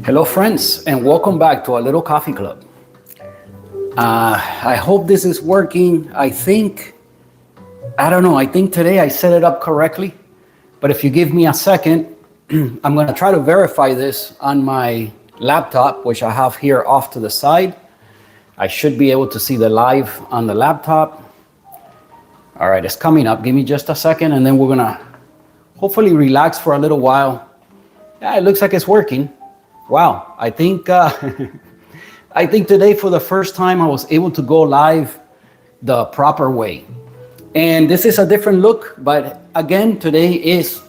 Hello, friends, and welcome back to our little coffee club. I hope this is working. I don't know, I think today I set it up correctly, but if you give me a second, I'm going to try to verify this on my laptop, which I have here off to the side. I should be able to see the live on the laptop. All right, it's coming up. Give me just a second, and then we're going to hopefully relax for a little while. Yeah, it looks like it's working. Wow, I think I think today for the first time I was able to go live the proper way. And this is a different look, but again, today is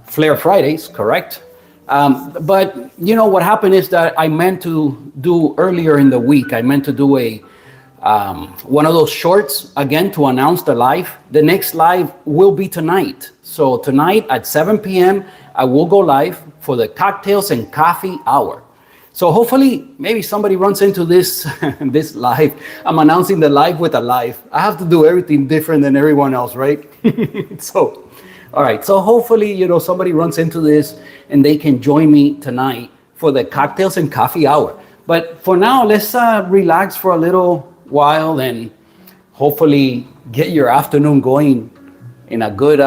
Flair Fridays, correct? But you know what happened is that I meant to do earlier in the week, I meant to do a one of those shorts again to announce the live. The next live will be tonight. So tonight at 7 p.m. I will go live for the cocktails and coffee hour. So hopefully maybe somebody runs into this this live. I'm announcing the live with a live. I have to do everything different than everyone else, right? So all right, so hopefully somebody runs into this and they can join me tonight for the cocktails and coffee hour. But for now, let's relax for a little while and hopefully get your afternoon going in a good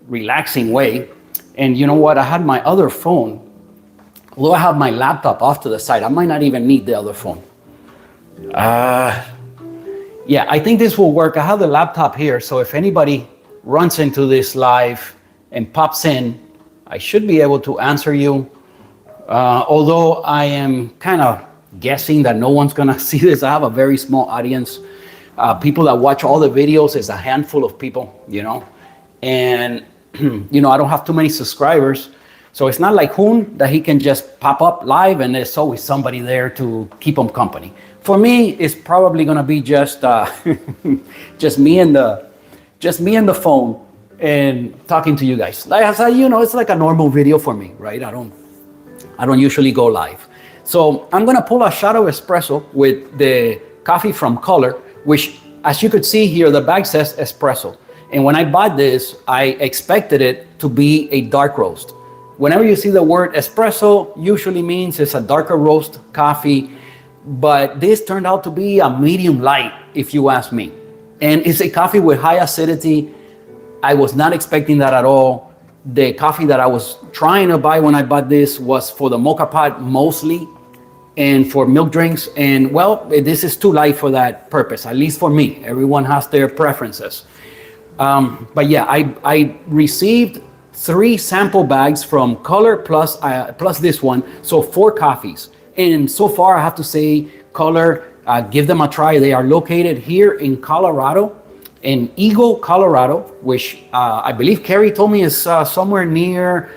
relaxing way. And you know what, I had my other phone, although I have my laptop off to the side, I might not even need the other phone. Yeah, I think this will work. I have the laptop here, so if anybody runs into this live and pops in, I should be able to answer you. Although I am kind of guessing that no one's gonna see this. I have a very small audience. People that watch all the videos is a handful of people, and I don't have too many subscribers. So it's not like Hoon that he can just pop up live and there's always somebody there to keep him company. For me, it's probably gonna be just just me and the phone and talking to you guys. Like I said, it's like a normal video for me, right? I don't usually go live. So I'm gonna pull a shot of espresso with the coffee from Color, which, as you could see here, the bag says espresso. And when I bought this, I expected it to be a dark roast. Whenever you see the word espresso, usually means it's a darker roast coffee, but this turned out to be a medium light, if you ask me. And it's a coffee with high acidity. I was not expecting that at all. The coffee that I was trying to buy when I bought this was for the mocha pot mostly, and for milk drinks. And well, this is too light for that purpose, at least for me. Everyone has their preferences. But yeah, I received 3 sample bags from Color plus this one, so 4 coffees. And so far, I have to say, Color, give them a try. They are located here in Colorado, in Eagle, Colorado, which I believe Carrie told me is somewhere near,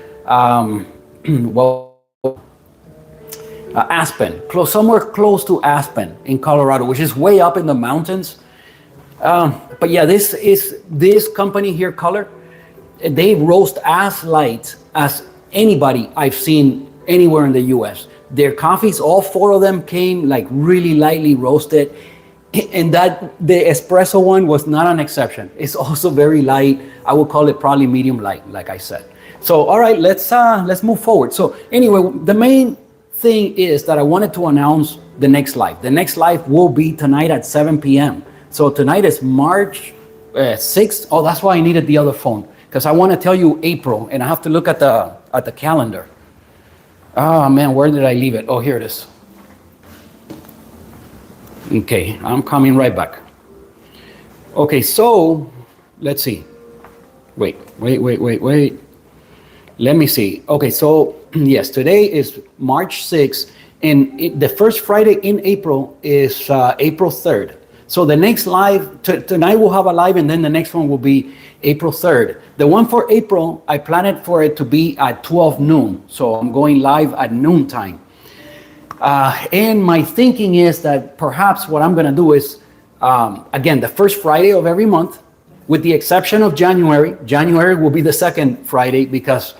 Aspen, somewhere close to Aspen in Colorado, which is way up in the mountains. But yeah, this company here, Color, they roast as light as anybody I've seen anywhere in the US. Their coffees, all 4 of them came like really lightly roasted. And the espresso one was not an exception. It's also very light. I would call it probably medium light, like I said. So, all right, let's move forward. So anyway, the main thing is that I wanted to announce the next live. The next live will be tonight at 7 p.m. So tonight is March 6th. Oh, that's why I needed the other phone, because I want to tell you April, and I have to look at the calendar. Oh man, where did I leave it? Oh, here it is. Okay, I'm coming right back. Okay, so let's see. Wait. Let me see. Okay, so yes, today is March 6th, and the first Friday in April is April 3rd. So the next live, tonight we'll have a live, and then the next one will be April 3rd. The one for April, I planned for it to be at 12 noon. So I'm going live at noon time. And my thinking is that perhaps what I'm going to do is, again, the first Friday of every month, with the exception of January. January will be the second Friday because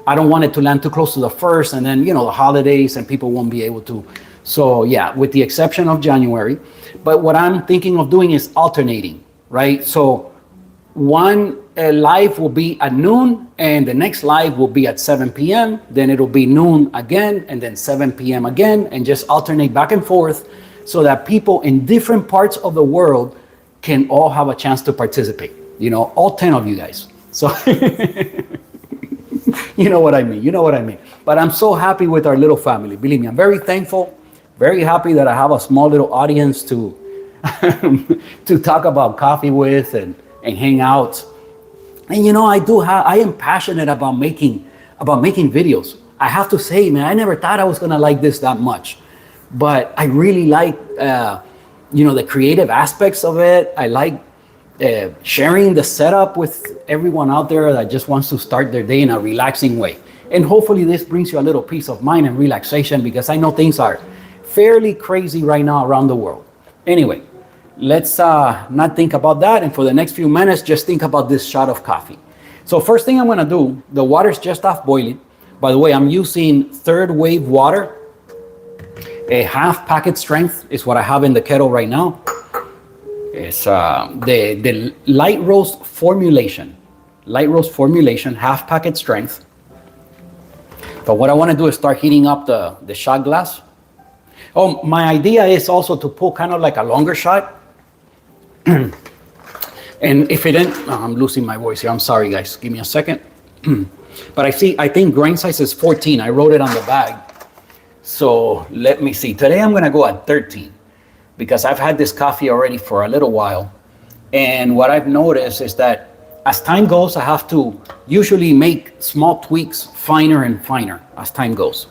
I don't want it to land too close to the first, and then, the holidays and people won't be able to. So yeah, with the exception of January. But what I'm thinking of doing is alternating, right? So one live will be at noon, and the next live will be at 7 p.m. Then it'll be noon again, and then 7 p.m. again, and just alternate back and forth so that people in different parts of the world can all have a chance to participate. You know, all 10 of you guys. So you know what I mean. You know what I mean. But I'm so happy with our little family. Believe me, I'm very thankful, very happy that I have a small little audience to to talk about coffee with and hang out. And you know, I am passionate about making videos. I have to say, man, I never thought I was gonna like this that much, but I really like you know, the creative aspects of it. I like sharing the setup with everyone out there that just wants to start their day in a relaxing way. And hopefully this brings you a little peace of mind and relaxation, because I know things are fairly crazy right now around the world. Anyway, let's not think about that. And for the next few minutes, just think about this shot of coffee. So first thing I'm gonna do, the water's just off boiling. By the way, I'm using third wave water. A half packet strength is what I have in the kettle right now. It's the light roast formulation. Light roast formulation, half packet strength. But what I want to do is start heating up the shot glass. Oh, my idea is also to pull kind of like a longer shot. And if it ain't, oh, I'm losing my voice here. I'm sorry, guys. Give me a second. But I think grain size is 14. I wrote it on the bag. So let me see. Today I'm going to go at 13 because I've had this coffee already for a little while. And what I've noticed is that as time goes, I have to usually make small tweaks finer and finer as time goes.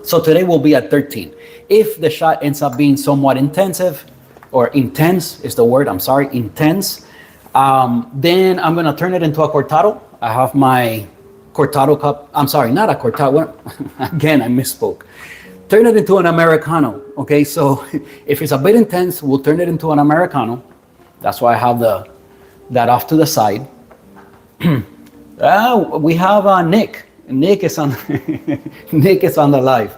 So today we'll be at 13. If the shot ends up being somewhat intensive, or intense is the word, I'm sorry, intense, then I'm gonna turn it into a cortado. I have my cortado cup. I'm sorry, not a cortado. Again, I misspoke. Turn it into an Americano, okay? So if it's a bit intense, we'll turn it into an Americano. That's why I have that off to the side. We have Nick. Nick is on Nick is on the live.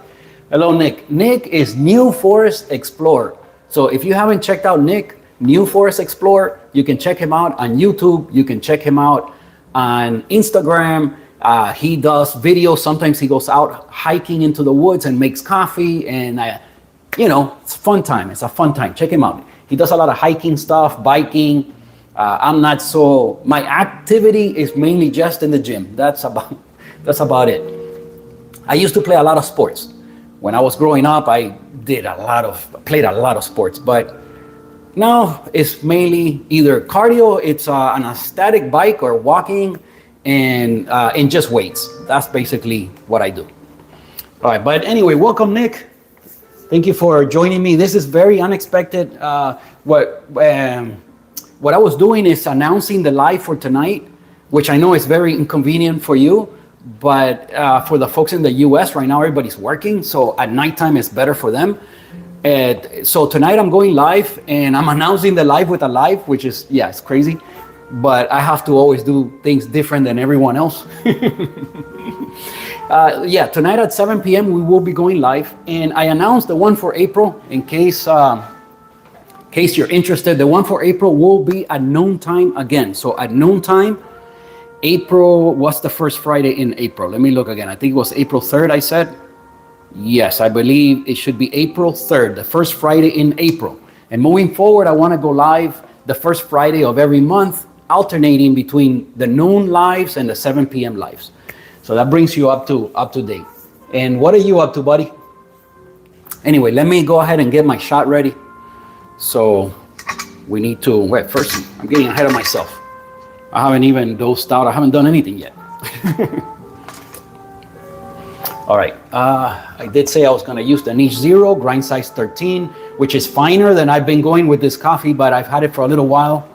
Hello, Nick. Nick is New Forest Explorer. So if you haven't checked out Nick, New Forest Explorer, you can check him out on YouTube. You can check him out on Instagram. He does videos. Sometimes he goes out hiking into the woods and makes coffee. And, you know, it's a fun time. It's a fun time. Check him out. He does a lot of hiking stuff, biking. I'm not so, my activity is mainly just in the gym. That's about it. I used to play a lot of sports. When I was growing up, I played a lot of sports, but now it's mainly either cardio, it's on a static bike, or walking, and just weights. That's basically what I do. All right, but anyway, welcome, Nick. Thank you for joining me. This is very unexpected. What I was doing is announcing the live for tonight, which I know is very inconvenient for you, but for the folks in the US right now, everybody's working, so at nighttime it's better for them. So tonight I'm going live, and I'm announcing the live with a live, which is, yeah, it's crazy, but I have to always do things different than everyone else. Yeah, tonight at 7 p.m. we will be going live, and I announced the one for April in case you're interested. The one for April will be at noontime again. So at noontime, April, what's the first Friday in April? Let me look again. I think it was April 3rd, I said. Yes, I believe it should be April 3rd, the first Friday in April. And moving forward, I want to go live the first Friday of every month, alternating between the noon lives and the 7 p.m. lives. So that brings you up to date. And what are you up to, buddy? Anyway, let me go ahead and get my shot ready. So we need to, wait, first, I'm getting ahead of myself. I haven't even dosed out. I haven't done anything yet. All right. I did say I was going to use the niche 0, grind size 13, which is finer than I've been going with this coffee, but I've had it for a little while.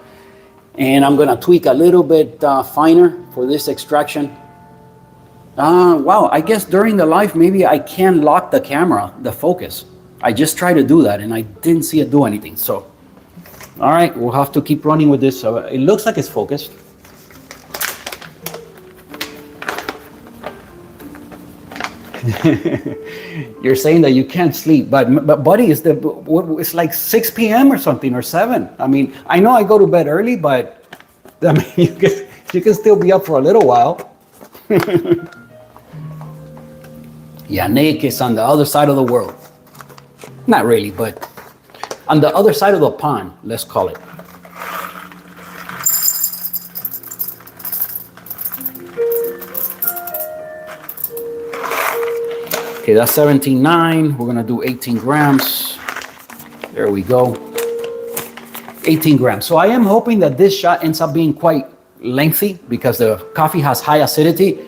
And I'm going to tweak a little bit finer for this extraction. Wow, I guess during the live, maybe I can lock the camera, the focus. I just tried to do that, and I didn't see it do anything. So, all right, we'll have to keep running with this. It looks like it's focused. You're saying that you can't sleep, but buddy, it's like 6 p.m. or something, or 7. I mean, I know I go to bed early, but I mean, You can still be up for a little while. Yeah, Nick is on the other side of the world. Not really, but on the other side of the pond, let's call it. Okay, that's 17.9. We're gonna do 18 grams. There we go. 18 grams. So I am hoping that this shot ends up being quite lengthy because the coffee has high acidity.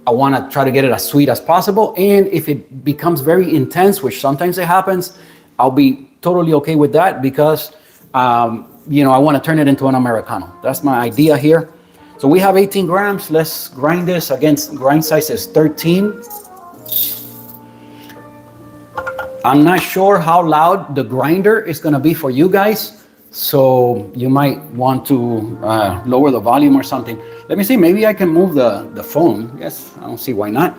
I want to try to get it as sweet as possible. And if it becomes very intense, which sometimes it happens, I'll be totally okay with that because, you know, I want to turn it into an Americano. That's my idea here. So we have 18 grams. Let's grind this. Against grind size is 13. I'm not sure how loud the grinder is going to be for you guys. So you might want to lower the volume or something. Let me see, maybe I can move the phone. Yes, I don't see why not.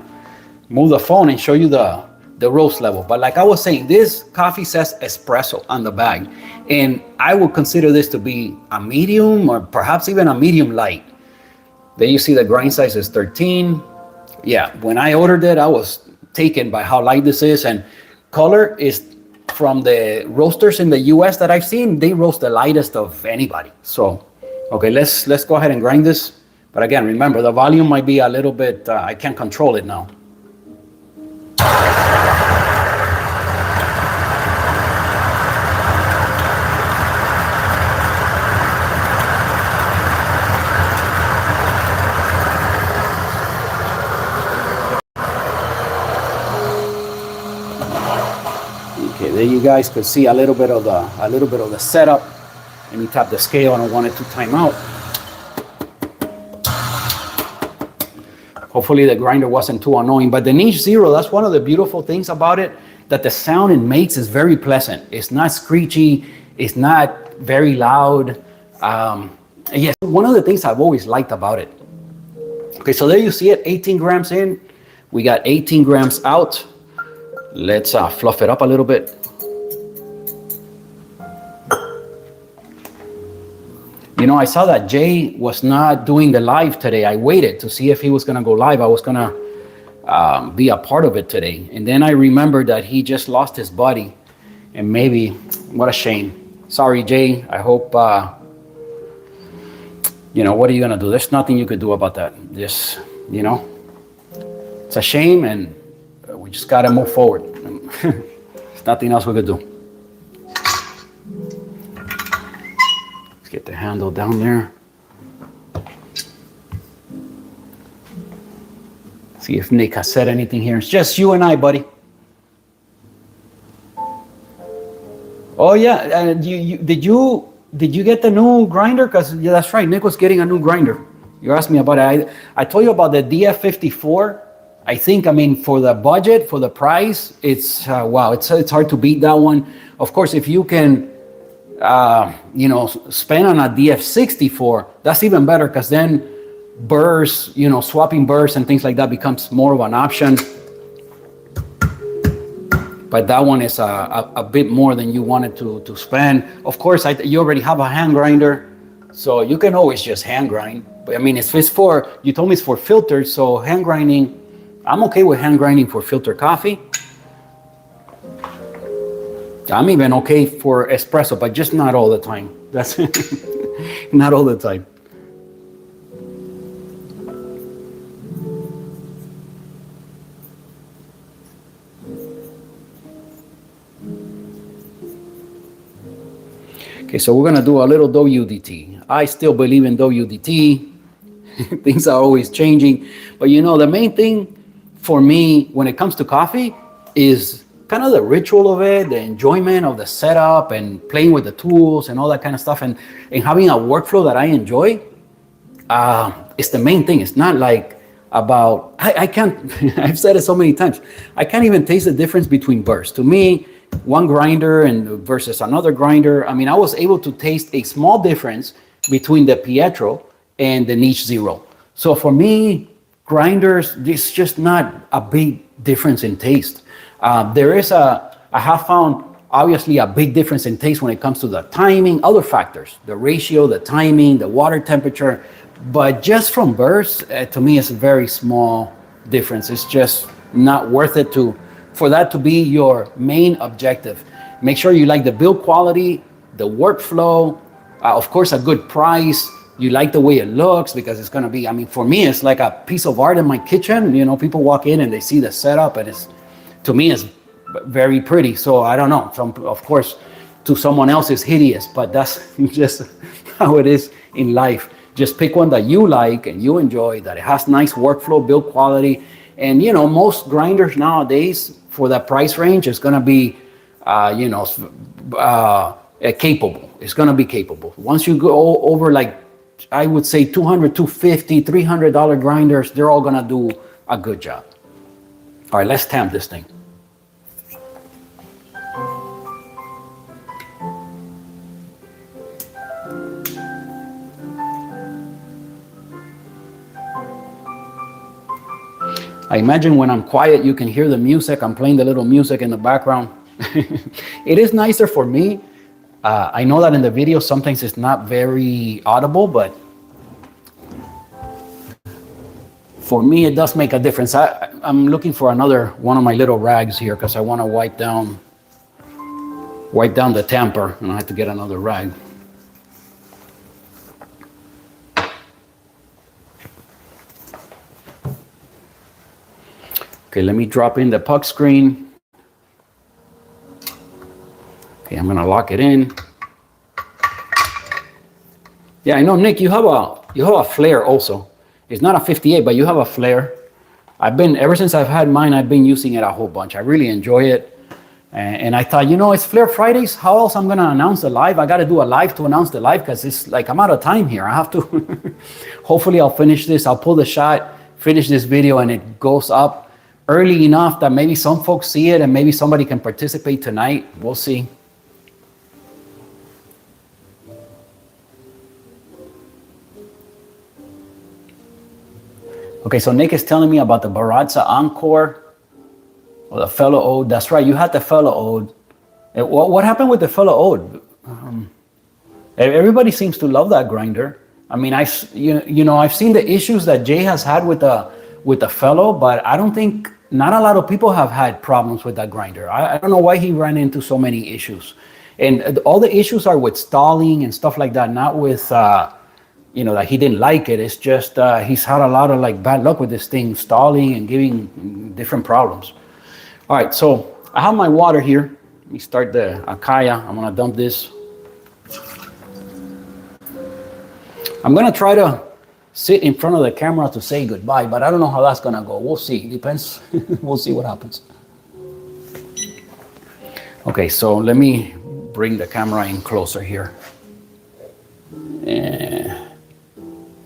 Move the phone and show you the roast level. But like I was saying, this coffee says espresso on the bag. And I would consider this to be a medium or perhaps even a medium light. Then you see the grind size is 13. Yeah, when I ordered it, I was taken by how light this is. And color is from the roasters in the US that I've seen, they roast the lightest of anybody. So, okay, let's go ahead and grind this. But again, remember, the volume might be a little bit, I can't control it now. Okay, there you guys could see a little bit of the setup. Let me tap the scale. I don't want it to time out. Hopefully the grinder wasn't too annoying. But the Niche Zero, that's one of the beautiful things about it, that the sound it makes is very pleasant. It's not screechy. It's not very loud. Yes, one of the things I've always liked about it. Okay, so there you see it, 18 grams in. We got 18 grams out. Let's fluff it up a little bit. You know, I saw that Jay was not doing the live today. I waited to see if he was going to go live. I was going to be a part of it today. And then I remembered that he just lost his buddy. And maybe, what a shame. Sorry, Jay. I hope, you know, what are you going to do? There's nothing you could do about that. Just, you know, it's a shame and we just got to move forward. There's nothing else we could do. Get the handle down there. See if Nick has said anything here. It's just you and I, buddy. Oh yeah, did you get the new grinder? Because yeah, that's right. Nick was getting a new grinder. You asked me about it. I told you about the DF54. I think, I mean, for the budget, for the price, it's wow. It's hard to beat that one. Of course, if you can. You know, spend on a DF64, that's even better because then burrs, you know, swapping burrs and things like that becomes more of an option. But that one is a bit more than you wanted to spend. Of course, you already have a hand grinder, so you can always just hand grind. But I mean, if it's for, you told me it's for filters, so hand grinding, I'm okay with hand grinding for filter coffee. I'm even okay for espresso, but just not all the time. That's not all the time. Okay, so we're gonna do a little dough UDT. I still believe in dough UDT. Things are always changing, but you know, the main thing for me when it comes to coffee is kind of the ritual of it, the enjoyment of the setup and playing with the tools and all that kind of stuff, and having a workflow that I enjoy. It's the main thing. It's not like about, I can't, I've said it so many times, I can't even taste the difference between burrs. To me, one grinder and versus another grinder, I mean, I was able to taste a small difference between the Pietro and the Niche Zero. So for me, grinders, it's just not a big difference in taste. There is I have found obviously a big difference in taste when it comes to the timing, other factors, the ratio, the timing, the water temperature. But just from bursts, to me, it's a very small difference. It's just not worth it for that to be your main objective. Make sure you like the build quality, the workflow, of course, a good price. You like the way it looks because it's going to be, I mean, for me, it's like a piece of art in my kitchen. You know, people walk in and they see the setup and to me, it's very pretty. So I don't know. Of course, to someone else, it's hideous, but that's just how it is in life. Just pick one that you like and you enjoy, that it has nice workflow, build quality. And, you know, most grinders nowadays for that price range is going to be, capable. It's going to be capable. Once you go over, like, I would say $200, $250, $300 grinders, they're all going to do a good job. All right, let's tamp this thing. I imagine when I'm quiet, you can hear the music. I'm playing the little music in the background. It is nicer for me. I know that in the video, sometimes it's not very audible, but for me, it does make a difference. I'm looking for another one of my little rags here because I want to wipe down the tamper, and I have to get another rag. Okay, let me drop in the puck screen. Okay, I'm gonna lock it in. Yeah, I know, Nick, you have a flare also. It's not a 58, but you have a flare. Ever since I've had mine, I've been using it a whole bunch. I really enjoy it. And I thought, it's Flare Fridays. How else I'm gonna announce the live? I gotta do a live to announce the live because it's like I'm out of time here. I have to, hopefully I'll finish this. I'll pull the shot, finish this video, and it goes up early enough that maybe some folks see it and maybe somebody can participate tonight. We'll see. Okay, so Nick is telling me about the Baratza Encore or the Fellow Ode. That's right, you had the Fellow Ode. What happened with the Fellow Ode? Everybody seems to love that grinder. I mean, I've seen the issues that Jay has had with the Fellow, but I don't think, not a lot of people have had problems with that grinder. I don't know why he ran into so many issues. And all the issues are with stalling and stuff like that, not with, that he didn't like it. It's just he's had a lot of bad luck with this thing, stalling and giving different problems. All right, so I have my water here. Let me start the Akaya. I'm gonna dump this. I'm gonna try to sit in front of the camera to say goodbye, but I don't know how that's gonna go. We'll see. Depends. We'll see what happens. Okay, so let me bring the camera in closer here.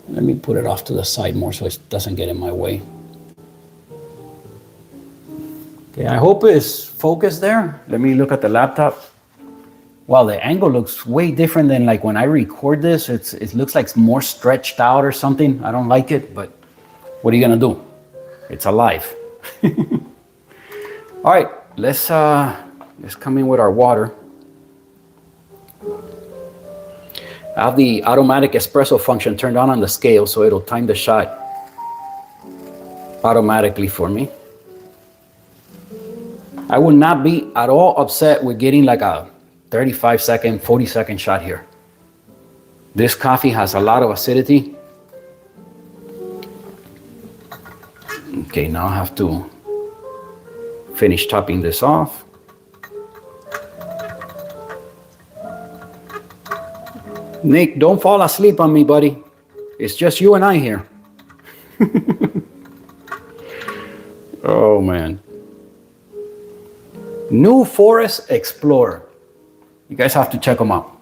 Let me put it off to the side more so it doesn't get in my way. Okay, I hope it's focused there. Let me look at the laptop. Wow, the angle looks way different than when I record this. It looks like it's more stretched out or something. I don't like it, but what are you gonna do? It's alive. All right, let's come in with our water. I have the automatic espresso function turned on the scale, so it'll time the shot automatically for me. I would not be at all upset with getting like a 35-second, 40-second shot here. This coffee has a lot of acidity. Okay, now I have to finish topping this off. Nick, don't fall asleep on me, buddy. It's just you and I here. Oh, man. New Forest Explorer. You guys have to check them out.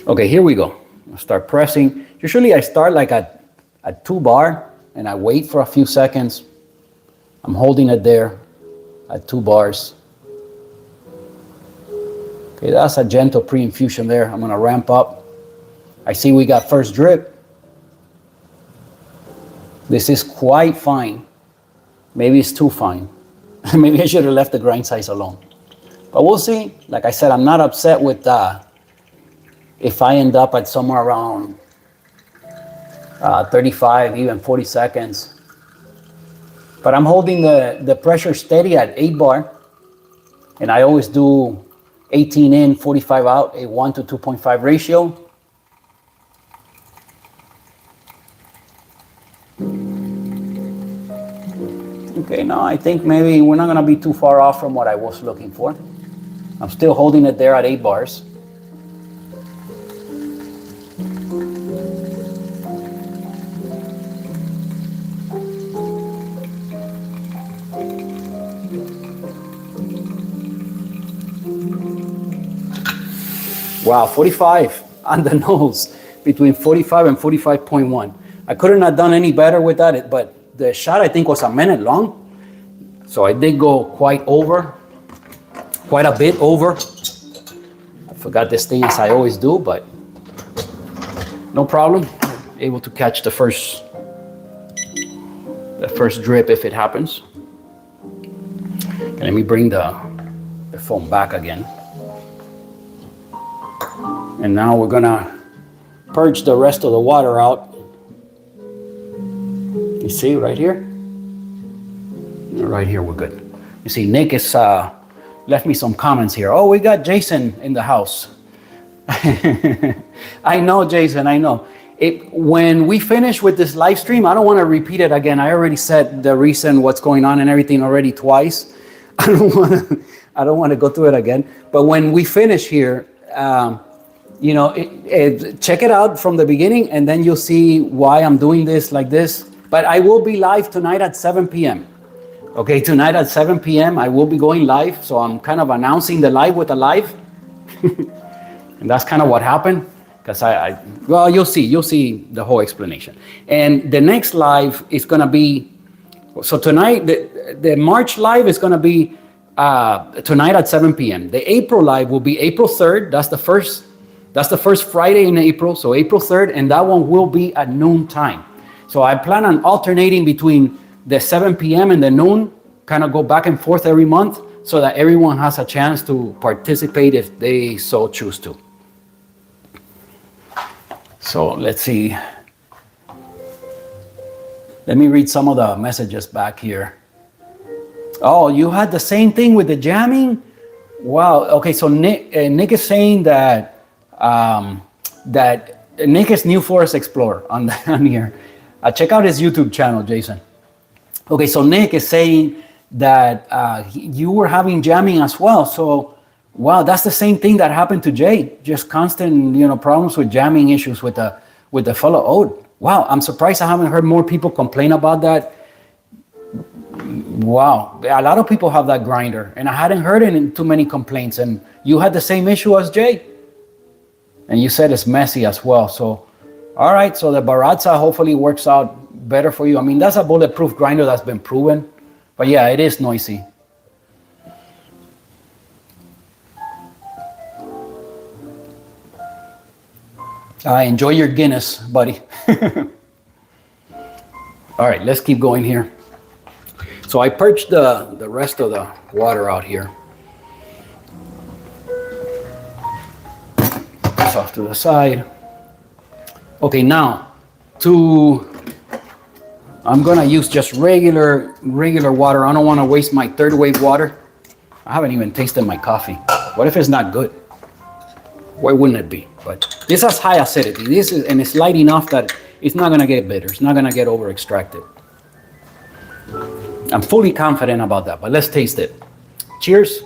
Okay, here we go. I'll start pressing. Usually I start at 2 bar and I wait for a few seconds. I'm holding it there at 2 bars. Okay, that's a gentle pre-infusion there. I'm gonna ramp up. I see we got first drip. This is quite fine. Maybe it's too fine. Maybe I should have left the grind size alone. But we'll see. Like I said, I'm not upset with if I end up at somewhere around 35, even 40 seconds. But I'm holding the pressure steady at 8 bar. And I always do 18 in, 45 out, a 1 to 2.5 ratio. Okay, now I think maybe we're not gonna be too far off from what I was looking for. I'm still holding it there at 8 bars. Wow, 45 on the nose, between 45 and 45.1. I couldn't have done any better with that, but the shot I think was a minute long. So I did go quite a bit over. I forgot this thing as I always do, but no problem. Able to catch the first drip if it happens. Okay, let me bring the foam back again. And now we're gonna purge the rest of the water out. You see right here? Right here, we're good. You see, Nick has left me some comments here. Oh, we got Jason in the house. I know, Jason, I know. When we finish with this live stream, I don't want to repeat it again. I already said the reason, what's going on and everything already twice. I don't want to go through it again. But when we finish here, check it out from the beginning, and then you'll see why I'm doing this like this. But I will be live tonight at 7 p.m. Okay, tonight at 7 p.m. I will be going live. So I'm kind of announcing the live with a live. And that's kind of what happened. Because well, you'll see the whole explanation. And the next live is going to be, so tonight, the March live is going to be tonight at 7 p.m. The April live will be April 3rd. That's the first Friday in April. So April 3rd, and that one will be at noon time. So I plan on alternating between the 7 p.m. and the noon, kind of go back and forth every month so that everyone has a chance to participate if they so choose to. So let's see. Let me read some of the messages back here. Oh, you had the same thing with the jamming? Wow. Okay, so Nick is saying that Nick is New Forest Explorer on here. Check out his YouTube channel, Jason. Okay, so Nick is saying that you were having jamming as well. So, wow, that's the same thing that happened to Jay. Just constant, problems with jamming issues with the fellow Ode. Wow, I'm surprised I haven't heard more people complain about that. Wow, a lot of people have that grinder, and I hadn't heard too many complaints. And you had the same issue as Jay, and you said it's messy as well. So, all right, so the Baratza hopefully works out better for you. I mean, that's a bulletproof grinder that's been proven, but yeah, it is noisy. Enjoy your Guinness, buddy. All right, let's keep going here. So I purged the rest of the water out here. This off to the side. Okay, now I'm gonna use just regular water. I don't want to waste my third wave water. I haven't even tasted my coffee. What if it's not good? Why wouldn't it be? But this has high acidity. And it's light enough that it's not gonna get bitter. It's not gonna get over extracted. I'm fully confident about that, but let's taste it. Cheers.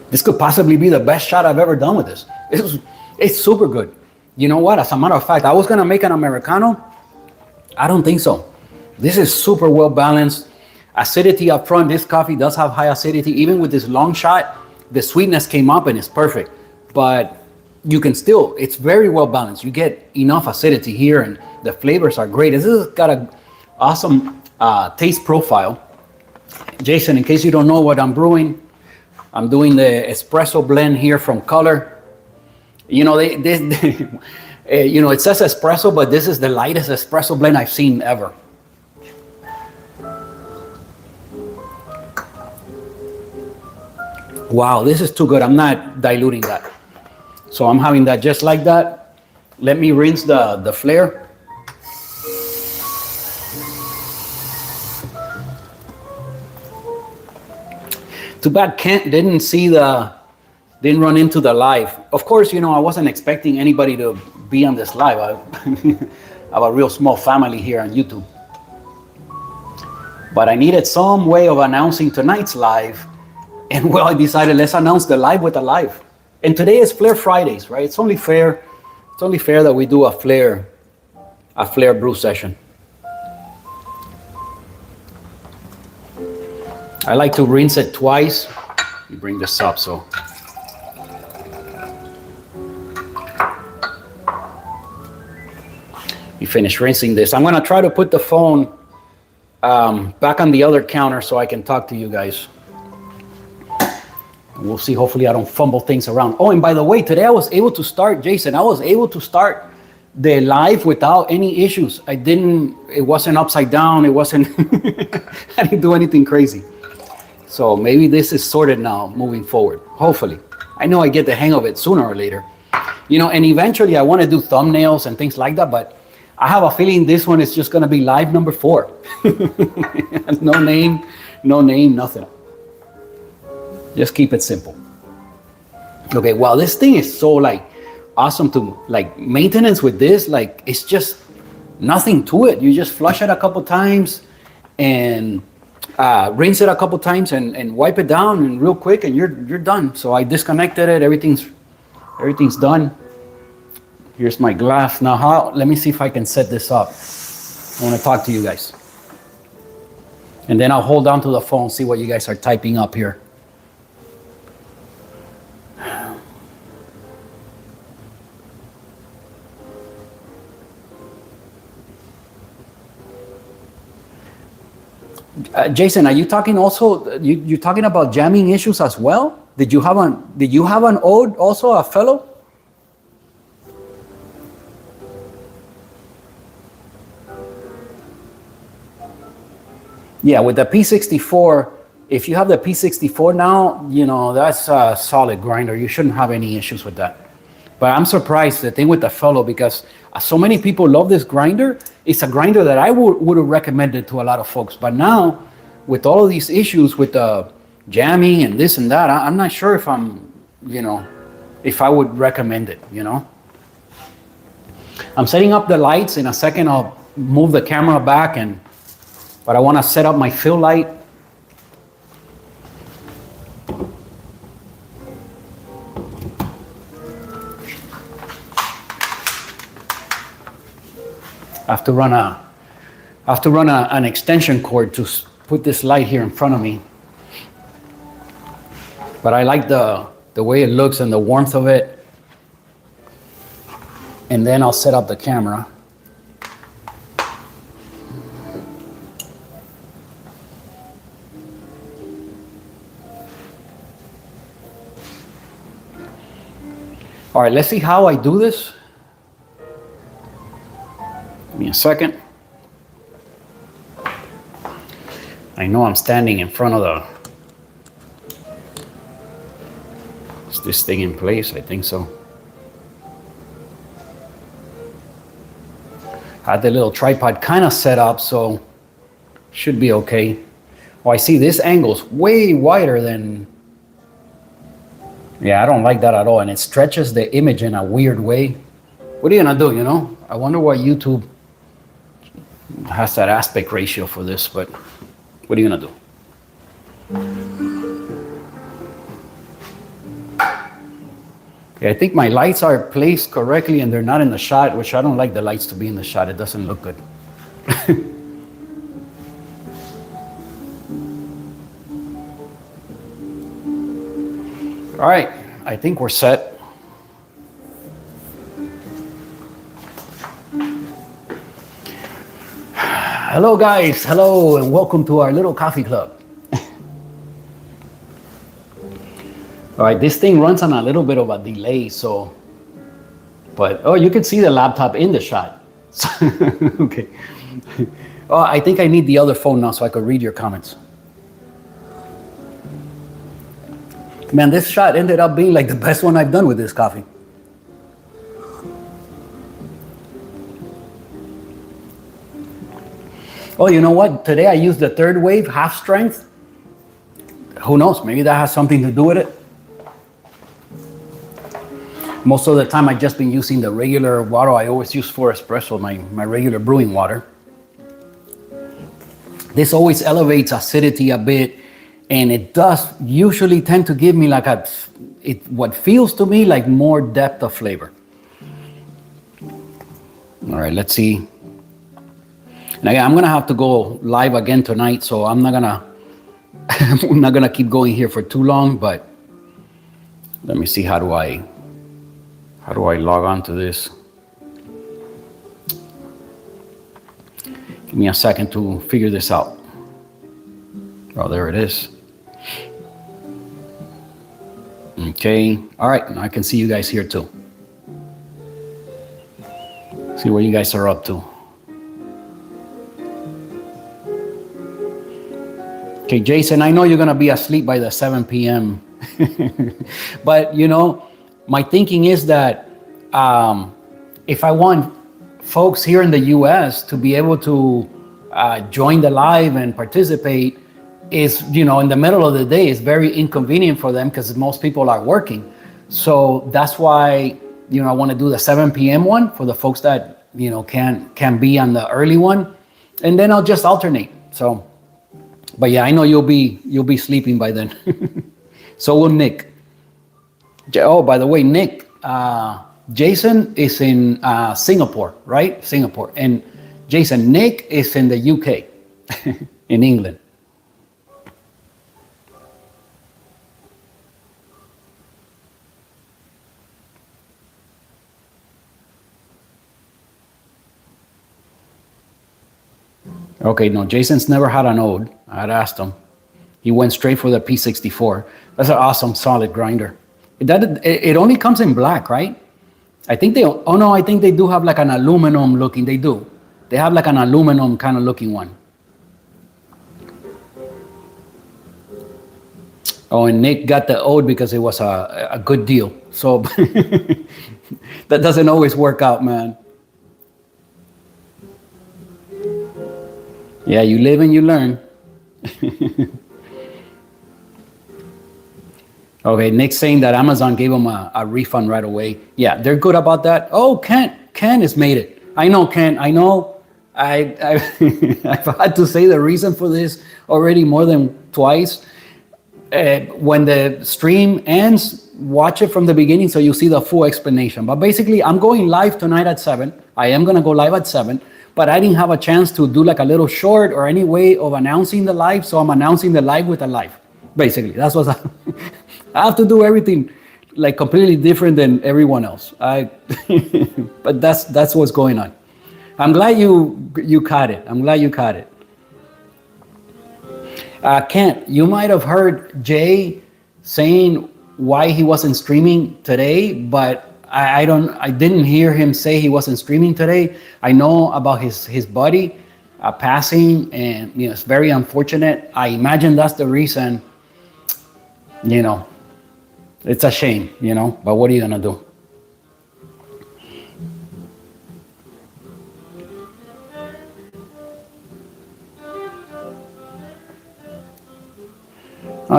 This could possibly be the best shot I've ever done with this. It's super good. You know what? As a matter of fact, I was gonna make an Americano. I don't think so. This is super well balanced. Acidity up front. This coffee does have high acidity. Even with this long shot, the sweetness came up and it's perfect. But you can still, it's very well balanced. You get enough acidity here and the flavors are great. This has got an awesome taste profile. Jason, in case you don't know what I'm brewing, I'm doing the espresso blend here from Color. It says espresso, but this is the lightest espresso blend I've seen ever. Wow, this is too good. I'm not diluting that. So I'm having that just like that. Let me rinse the flare. Too bad Kent didn't run into the live. Of course, you know, I wasn't expecting anybody to be on this live. I have a real small family here on YouTube. But I needed some way of announcing tonight's live. And well, I decided let's announce the live with a live. And today is Flair Fridays, right? It's only fair that we do a Flair brew session. I like to rinse it twice. Let me bring this up so. You finish rinsing this. I'm gonna try to put the phone back on the other counter so I can talk to you guys. And we'll see, hopefully I don't fumble things around. Oh, and by the way, today I was able to start, Jason, I was able to start the live without any issues. It wasn't upside down, it wasn't, I didn't do anything crazy. So maybe this is sorted now moving forward, hopefully. I know I get the hang of it sooner or later. You know, and eventually I want to do thumbnails and things like that, but I have a feeling this one is just going to be live number 4. No name, nothing. Just keep it simple. Okay, well, this thing is so like awesome to like maintenance with this. Like it's just nothing to it. You just flush it a couple times and rinse it a couple times and wipe it down and real quick and you're done. So I disconnected it. Everything's done. Here's my glass. Now let me see if I can set this up. I want to talk to you guys. And then I'll hold on to the phone, see what you guys are typing up here. Jason, are you talking also? You talking about jamming issues as well? Did you have an ode also, a fellow? Yeah, with the P64, if you have the P64 now, you know, that's a solid grinder. You shouldn't have any issues with that. But I'm surprised, the thing with the fellow, because so many people love this grinder. It's a grinder that I would have recommended to a lot of folks. But now, with all of these issues with the jamming and this and that, I'm not sure if if I would recommend it, you know. I'm setting up the lights. In a second, I'll move the camera back, but I want to set up my fill light. I have to run an extension cord to put this light here in front of me. But I like the way it looks and the warmth of it. And then I'll set up the camera. All right, let's see how I do this. Give me a second. I know I'm standing in front of is this thing in place? I think so. I had the little tripod kind of set up, so should be okay. Oh, I see this angle's way wider than. Yeah, I don't like that at all, and it stretches the image in a weird way. What are you gonna do, you know? I wonder why YouTube has that aspect ratio for this, but what are you gonna do? Okay, I think my lights are placed correctly and they're not in the shot, which I don't like the lights to be in the shot. It doesn't look good. All right, I think we're set. Hello guys, hello and welcome to our little coffee club. All right, this thing runs on a little bit of a delay, so, but, oh, you can see the laptop in the shot. Okay. Oh, I think I need the other phone now so I could read your comments. Man, this shot ended up being like the best one I've done with this coffee. Oh, you know what? Today I used the third wave, half strength. Who knows? Maybe that has something to do with it. Most of the time I've just been using the regular water I always use for espresso, my regular brewing water. This always elevates acidity a bit, and it does usually tend to give me like what feels to me like more depth of flavor. All right, let's see. And again, I'm gonna have to go live again tonight, so I'm not gonna keep going here for too long. But let me see, how do I log on to this? Give me a second to figure this out. Oh, there it is. Okay, all right, I can see you guys here too. See what you guys are up to. Okay, Jason, I know you're gonna be asleep by the 7 p.m. But you know, my thinking is that if I want folks here in the US to be able to join the live and participate, is, you know, in the middle of the day is very inconvenient for them because most people are working. So that's why, you know, I want to do the 7 p.m. one for the folks that, you know, can be on the early one, and then I'll just alternate. So, but yeah, I know you'll be sleeping by then. So will Nick. Oh, by the way, Nick, Jason is in Singapore, right? Singapore. And Jason, Nick is in the UK, in England. Okay, no, Jason's never had an ode. I'd asked him. He went straight for the P64. That's an awesome solid grinder. It only comes in black, right? I think they do have like an aluminum looking. They do. They have like an aluminum kind of looking one. Oh, and Nick got the ode because it was a good deal. So that doesn't always work out, man. Yeah, you live and you learn. Okay, Nick's saying that Amazon gave him a refund right away. Yeah, they're good about that. Oh, Ken has made it. I know, Ken. I know. I've had to say the reason for this already more than twice. When the stream ends, watch it from the beginning so you see the full explanation. But basically, I'm going live tonight at 7. I am going to go live at 7. But I didn't have a chance to do like a little short or any way of announcing the live. So I'm announcing the live with a live. Basically, that's what I have to do, everything like completely different than everyone else. But that's what's going on. I'm glad you caught it. I'm glad you caught it. Kent, you might have heard Jay saying why he wasn't streaming today, but I didn't hear him say he wasn't streaming today. I know about his buddy passing, and you know, it's very unfortunate. I imagine that's the reason. You know, it's a shame, you know, but what are you gonna do?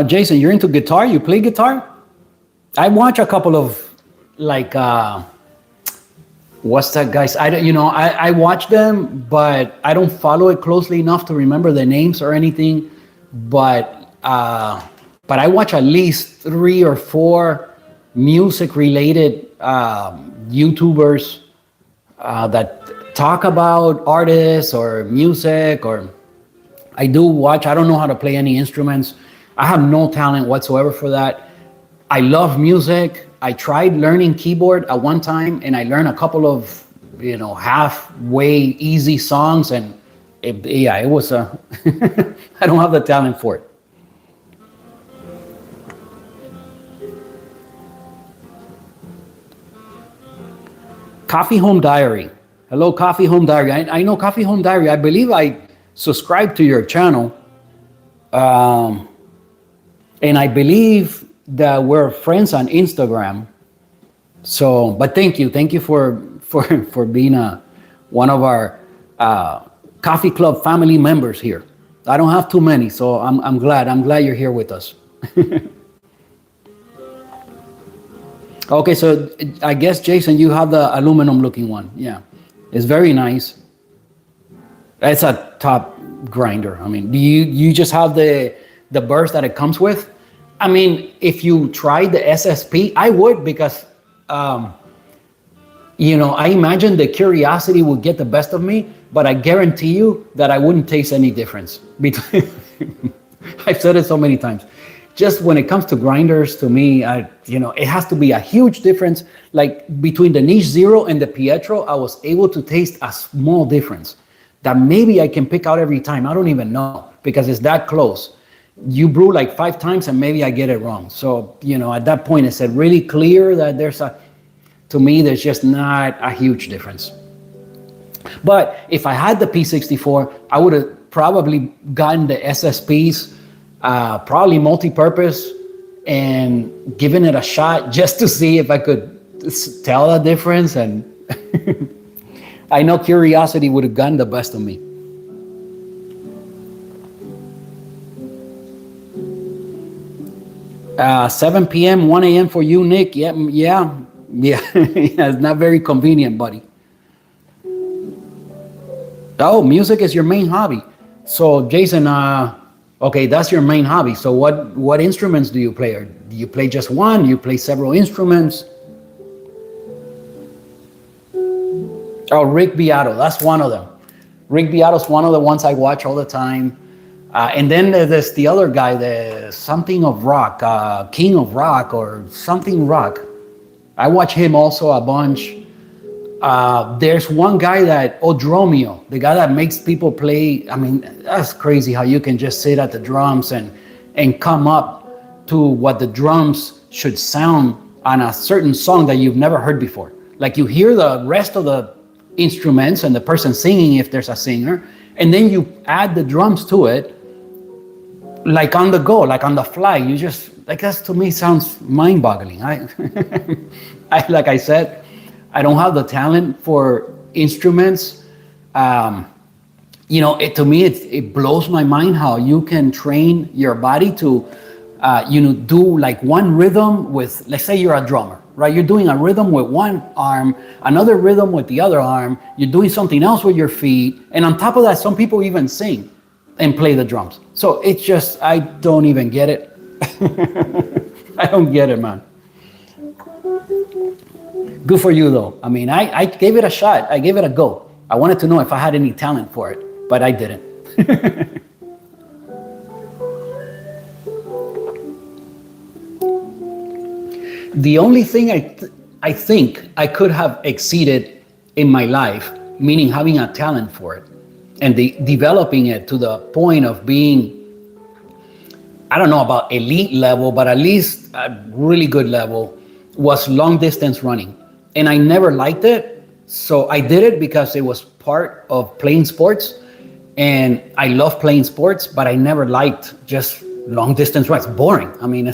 Jason, you're into guitar? You play guitar? I watch a couple of like what's that guys? I watch them, but I don't follow it closely enough to remember the names or anything. But I watch at least 3 or 4 music related YouTubers that talk about artists or music. Or I do watch. I don't know how to play any instruments. I have no talent whatsoever for that. I love music. I tried learning keyboard at one time, and I learned a couple of, you know, halfway easy songs, and it was I don't have the talent for it. Coffee Home Diary. Hello, Coffee Home Diary. I know Coffee Home Diary. I believe I subscribed to your channel. And I believe that we're friends on Instagram. So, but thank you for being one of our coffee club family members here. I don't have too many, so I'm glad you're here with us. Okay, so I guess Jason, you have the aluminum looking one. Yeah, it's very nice. It's a top grinder. I mean, do you just have the burst that it comes with? I mean, if you tried the SSP, I would, because I imagine the curiosity would get the best of me, but I guarantee you that I wouldn't taste any difference between. I've said it so many times. Just when it comes to grinders, to me, it has to be a huge difference. Like between the Niche Zero and the Pietro, I was able to taste a small difference that maybe I can pick out every time. I don't even know, because it's that close. You brew like 5 times and maybe I get it wrong. So, at that point, it's really clear that to me, there's just not a huge difference. But if I had the P64, I would have probably gotten the SSPs, probably multi-purpose, and given it a shot just to see if I could tell the difference. And I know curiosity would have gotten the best of me. Uh, 7 p.m., 1 a.m. for you, Nick. Yeah. It's not very convenient, buddy. Oh, music is your main hobby. So, Jason, okay, that's your main hobby. So what instruments do you play? Or do you play just one? Do you play several instruments? Oh, Rick Beato, that's one of them. Rick Beato's one of the ones I watch all the time. And then there's the other guy, the something of rock, King of Rock or something rock. I watch him also a bunch. There's one guy that Odromio, the guy that makes people play. I mean, that's crazy how you can just sit at the drums and come up to what the drums should sound on a certain song that you've never heard before. Like you hear the rest of the instruments and the person singing if there's a singer, and then you add the drums to it, like on the go, like on the fly. You just, like, that to me sounds mind-boggling. Like I said, I don't have the talent for instruments. To me, it blows my mind how you can train your body to, do like one rhythm with, let's say you're a drummer, right? You're doing a rhythm with one arm, another rhythm with the other arm. You're doing something else with your feet. And on top of that, some people even sing and play the drums. So it's just, I don't even get it. I don't get it, man. Good for you, though. I mean, I gave it a shot. I gave it a go. I wanted to know if I had any talent for it, but I didn't. The only thing I think I could have exceeded in my life, meaning having a talent for it and developing it to the point of being, I don't know about elite level, but at least a really good level, was long distance running. And I never liked it. So I did it because it was part of playing sports. And I love playing sports, but I never liked just long distance runs. Boring. I mean,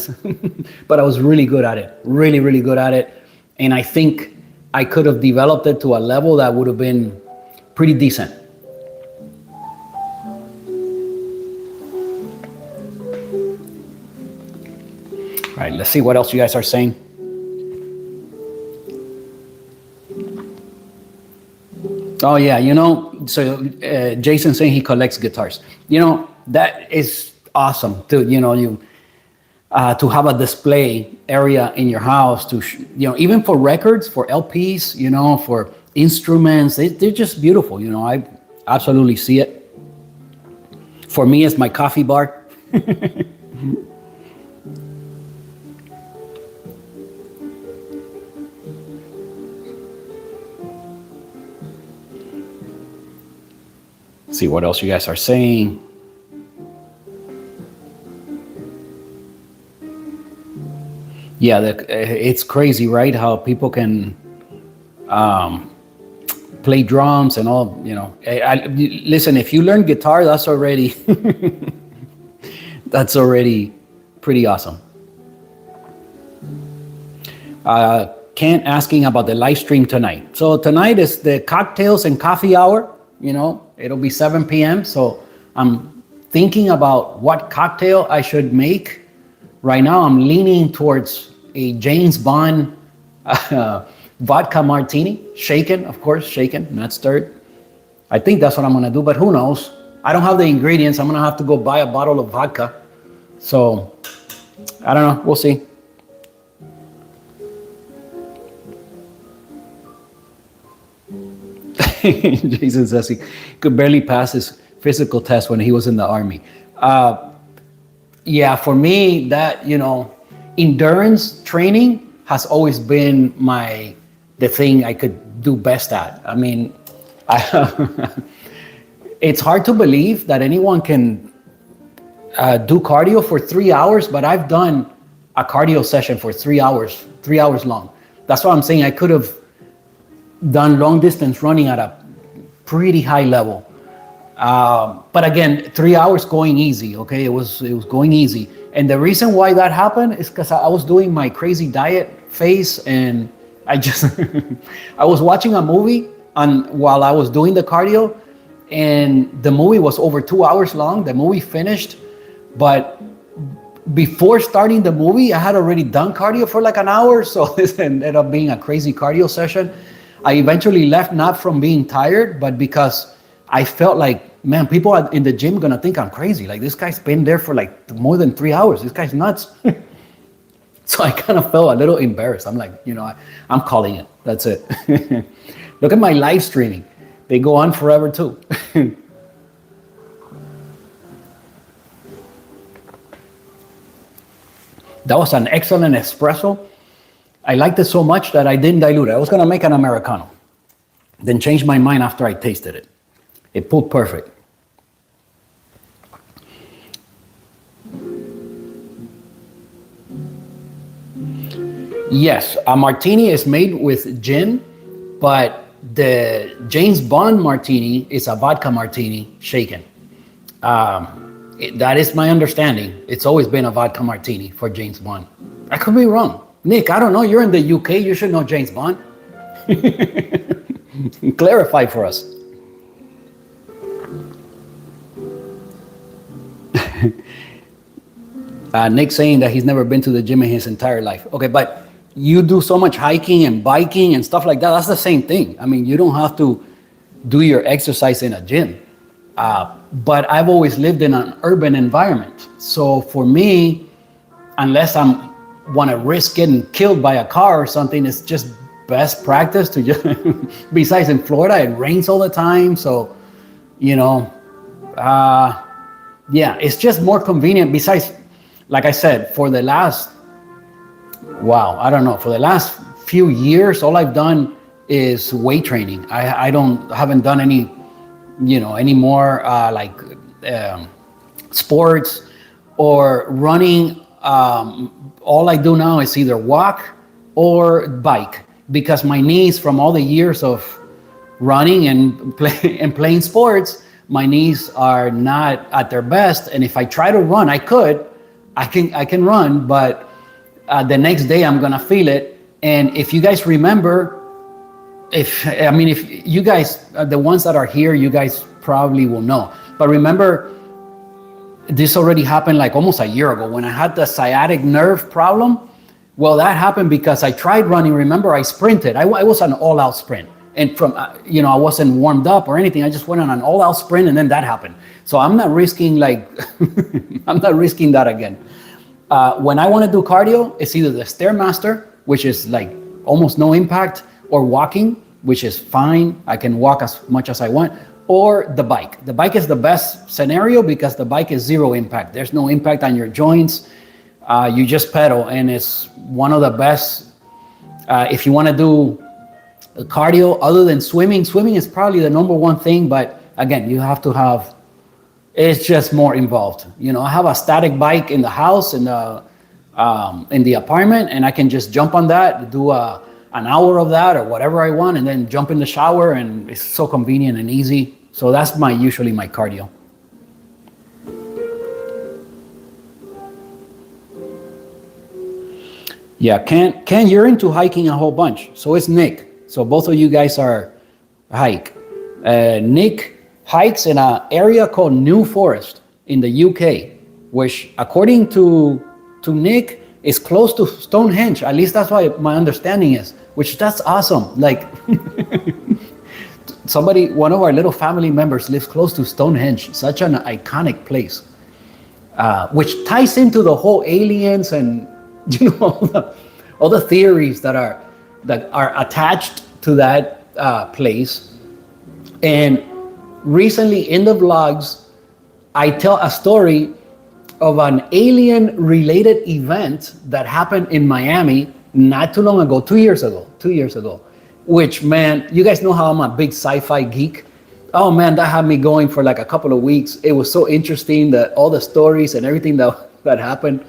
but I was really good at it. Really, really good at it. And I think I could have developed it to a level that would have been pretty decent. All right, let's see what else you guys are saying. Oh yeah, so Jason saying he collects guitars. That is awesome to to have a display area in your house to even for records, for LPs, for instruments. They're just beautiful. I absolutely see it. For me, it's my coffee bar. See what else you guys are saying. Yeah, it's crazy, right? How people can play drums and all. Listen, if you learn guitar, that's already pretty awesome. Kent asking about the live stream tonight. So tonight is the cocktails and coffee hour. It'll be 7 p.m. So I'm thinking about what cocktail I should make. Right now, I'm leaning towards a James Bond vodka martini, shaken, of course, shaken, not stirred. I think that's what I'm gonna do, but who knows? I don't have the ingredients. I'm gonna have to go buy a bottle of vodka. So I don't know. We'll see. Jason says he could barely pass his physical test when he was in the Army. Yeah, for me, that, endurance training has always been the thing I could do best at. I mean, it's hard to believe that anyone can do cardio for 3 hours, but I've done a cardio session for 3 hours long. That's why I'm saying I could have done long distance running at a pretty high level. But again, 3 hours going easy, okay? It was going easy. And the reason why that happened is because I was doing my crazy diet phase, and I was watching a movie while I was doing the cardio, and the movie was over 2 hours long. The movie finished, but before starting the movie, I had already done cardio for like an hour, so this ended up being a crazy cardio session. I eventually left, not from being tired, but because I felt like, man, people in the gym gonna think I'm crazy. Like, this guy's been there for like more than 3 hours. This guy's nuts. So I kind of felt a little embarrassed. I'm like, I'm calling it. That's it. Look at my live streaming. They go on forever too. That was an excellent espresso. I liked it so much that I didn't dilute it. I was gonna make an Americano, then changed my mind after I tasted it. It pulled perfect. Yes, a martini is made with gin, but the James Bond martini is a vodka martini shaken. That is my understanding. It's always been a vodka martini for James Bond. I could be wrong. Nick, I don't know. You're in the UK. You should know James Bond. Clarify for us. Nick saying that he's never been to the gym in his entire life. Okay, but you do so much hiking and biking and stuff like that. That's the same thing. I mean, you don't have to do your exercise in a gym. But I've always lived in an urban environment. So for me, unless I want to risk getting killed by a car or something, it's just best practice to just, besides in Florida, it rains all the time. So, yeah, it's just more convenient. Besides, like I said, for the last few years, all I've done is weight training. I haven't done any, any more sports or running. All I do now is either walk or bike, because my knees, from all the years of running and playing sports, my knees are not at their best. And if I try to run, I can run, but the next day I'm gonna feel it. And if you guys remember, if you guys, the ones that are here, you guys probably will know. But remember, this already happened like almost a year ago when I had the sciatic nerve problem. Well, that happened because I tried running. Remember, I sprinted. I was an all-out sprint. And from, I wasn't warmed up or anything. I just went on an all-out sprint, and then that happened. So I'm not risking I'm not risking that again. When I want to do cardio, it's either the Stairmaster, which is like almost no impact, or walking, which is fine. I can walk as much as I want, or the bike. The bike is the best scenario because the bike is zero impact. There's no impact on your joints. You just pedal, and it's one of the best. If you want to do cardio other than swimming is probably the number one thing, but again, you have to have, it's just more involved. I have a static bike in the house, in the apartment, and I can just jump on that, do an hour of that or whatever I want, and then jump in the shower, and it's so convenient and easy. So that's usually my cardio. Yeah, Ken, you're into hiking a whole bunch. So is Nick. So both of you guys are hike. Nick hikes in an area called New Forest in the UK, which according to Nick is close to Stonehenge. At least that's what my understanding is, which that's awesome. Like one of our little family members lives close to Stonehenge, such an iconic place, which ties into the whole aliens and all the theories that are attached to that place. And recently in the vlogs, I tell a story of an alien related event that happened in Miami not too long ago, 2 years ago, which, man, you guys know how I'm a big sci-fi geek. Oh man, that had me going for like a couple of weeks. It was so interesting, that all the stories and everything that happened.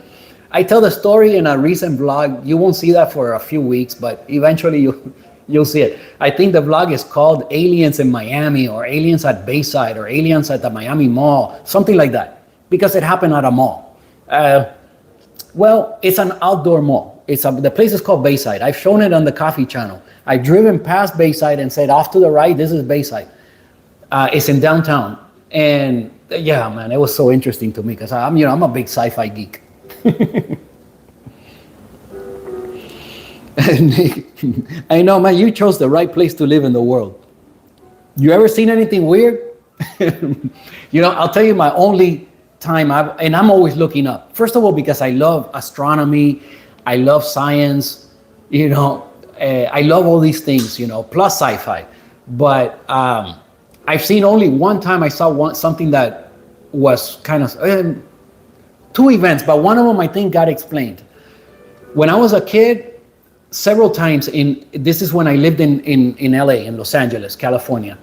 I tell the story in a recent vlog. You won't see that for a few weeks, but eventually you'll see it. I think the vlog is called Aliens in Miami, or Aliens at Bayside, or Aliens at the Miami Mall, something like that, because it happened at a mall. Well, it's an outdoor mall. The place is called Bayside. I've shown it on the coffee channel. I've driven past Bayside and said, off to the right, this is Bayside. It's in downtown. And yeah, man, it was so interesting to me because I'm a big sci-fi geek. I know, man, you chose the right place to live in the world. You ever seen anything weird? I'll tell you my only time, I'm always looking up. First of all, because I love astronomy, I love science, I love all these things, plus sci-fi. But I've seen only one time I saw something that was kind of two events, but one of them I think got explained. When I was a kid, several times this is when I lived in LA, in Los Angeles, California,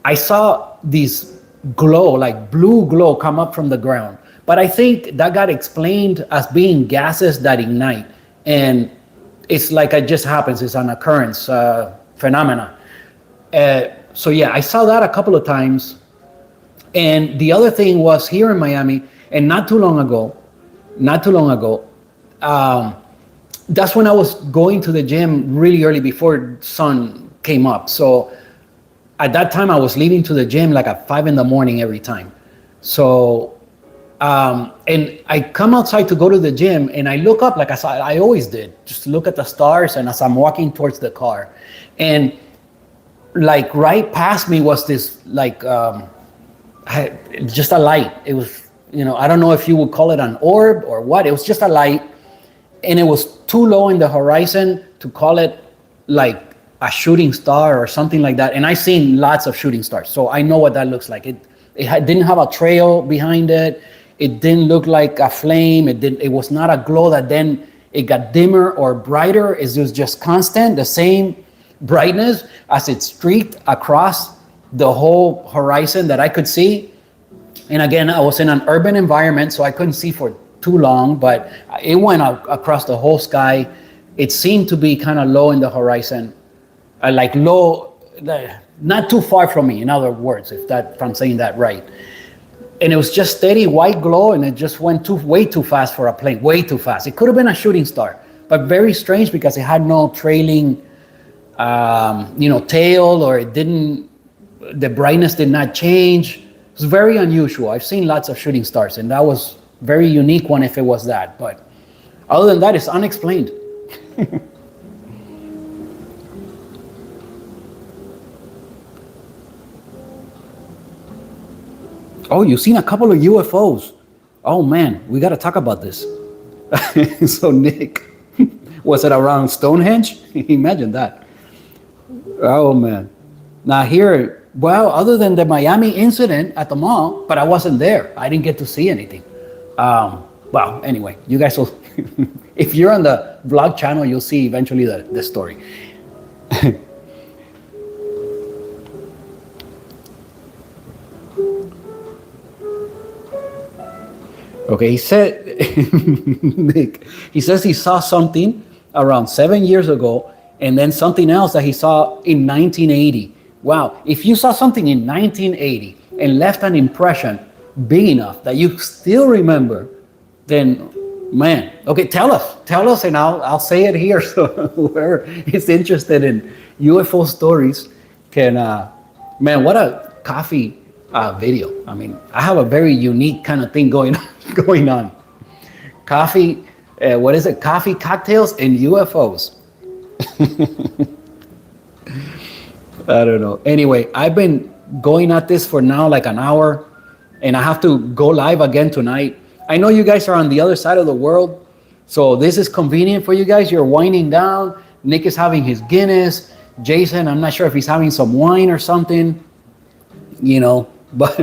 I saw these glow, like blue glow, come up from the ground. But I think that got explained as being gases that ignite. And it's like it just happens, it's an occurrence phenomena. So yeah, I saw that a couple of times. And the other thing was here in Miami, and not too long ago, that's when I was going to the gym really early before sun came up. So at that time I was leaving to the gym like at 5 a.m. every time. So, and I come outside to go to the gym and I look up like I always did, just look at the stars. And as I'm walking towards the car, and like right past me was this like, just a light. It was, I don't know if you would call it an orb or what. It was just a light. And it was too low in the horizon to call it like a shooting star or something like that. And I've seen lots of shooting stars, so I know what that looks like. It didn't have a trail behind it. It didn't look like a flame. It was not a glow that then it got dimmer or brighter. It was just constant, the same brightness as it streaked across the whole horizon that I could see. And again, I was in an urban environment, so I couldn't see for too long, but it went across the whole sky. It seemed to be kind of low in the horizon, like low, not too far from me, in other words, if I'm saying that right. And it was just steady white glow, and it just went way too fast for a plane, way too fast. It could have been a shooting star, but very strange because it had no trailing, tail, or the brightness did not change. It was very unusual. I've seen lots of shooting stars, and that was very unique one if it was that. But other than that, it's unexplained. Oh, you've seen a couple of UFOs. Oh man, we got to talk about this. So Nick, was it around Stonehenge? Imagine that. Oh man. Now here, well, other than the Miami incident at the mall, but I wasn't there. I didn't get to see anything. Well, anyway, you guys will, if you're on the vlog channel, you'll see eventually the story. Okay, he said, Nick, he says he saw something around 7 years ago, and then something else that he saw in 1980. Wow, if you saw something in 1980 and left an impression big enough that you still remember, then Man, okay, tell us, and I'll say it here so whoever is interested in UFO stories can. Man, what a coffee video! I mean, I have a very unique kind of thing going going on. Coffee, what is it? Coffee, cocktails, and UFOs. I don't know. Anyway, I've been going at this for now like an hour, and I have to go live again tonight. I know you guys are on the other side of the world, so this is convenient for you guys. You're winding down. Nick is having his Guinness. Jason, I'm not sure if he's having some wine or something, but